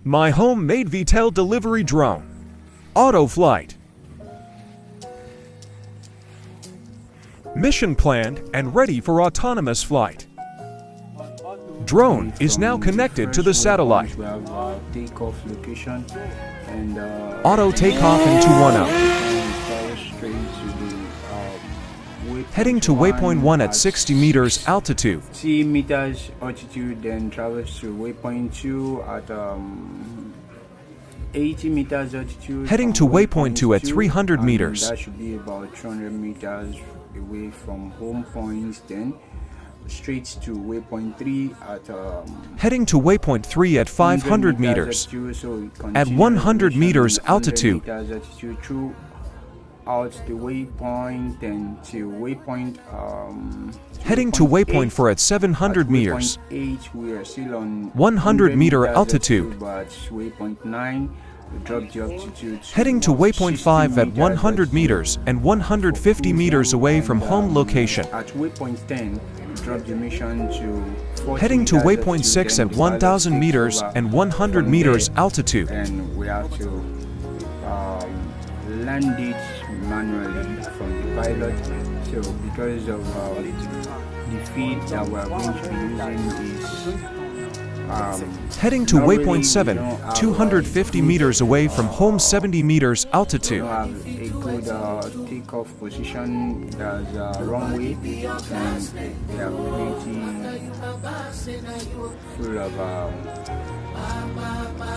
My homemade VTAIL delivery drone. Auto flight. Mission planned and ready for autonomous flight. Drone is now connected to the satellite. We have takeoff location and Auto takeoff in 210. Heading to waypoint 1 at 60 meters altitude. 60 meters altitude, then travels to waypoint 2 at 80 meters altitude. Heading to waypoint 2 at 300 meters. That should be about 200 meters away from home points, then straight to waypoint 3 at heading to waypoint 3 at 500 meters. At 100 meters altitude. Out the waypoint and to waypoint heading to waypoint 4 at 700 meters. 8 we are still on 100 meter altitude. But waypoint 9 we dropped the altitude. Heading to waypoint 5 at 100 meters and 150 meters away from home location. At waypoint 10 we dropped the mission to 40 heading to meters waypoint 6 at altitude, 1000 meters and 100 meters altitude. And we have to land it manually from the pilot. So because of the feed that we're going to be using is heading to waypoint 7, 250 meters away from home 70 meters altitude. We have a good takeoff position. There's a runway and they are pretty full of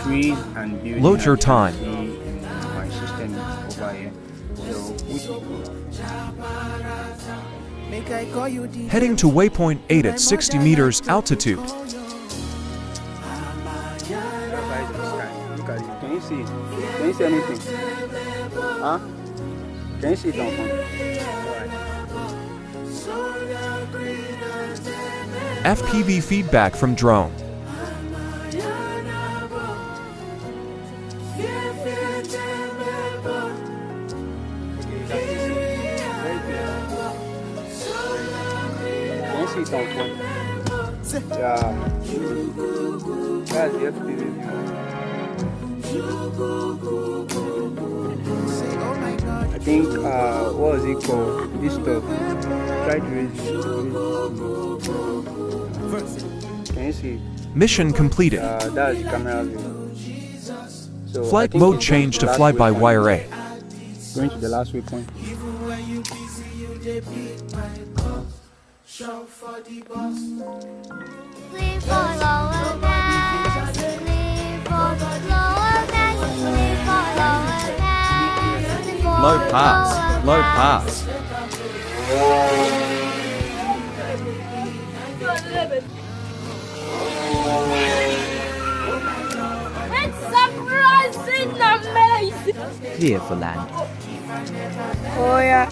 trees and buildings. Load your time. My system over here. Heading to waypoint 8 at 60 meters altitude. Can you see it? Can you see anything? Huh? Can you see it on phone? FPV feedback from drone. Yeah, that's the FPV I think, what was it called? This stuff. Try to reach. Can you see? Mission completed. That's the camera view. So Flight mode changed to fly-by-wire A. Going to the last waypoint. Low pass, low pass. It's surprising amazing! Clear for land. Oh yeah.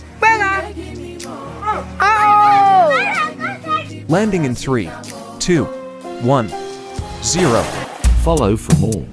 Landing in 3, 2, 1, 0. Follow for more.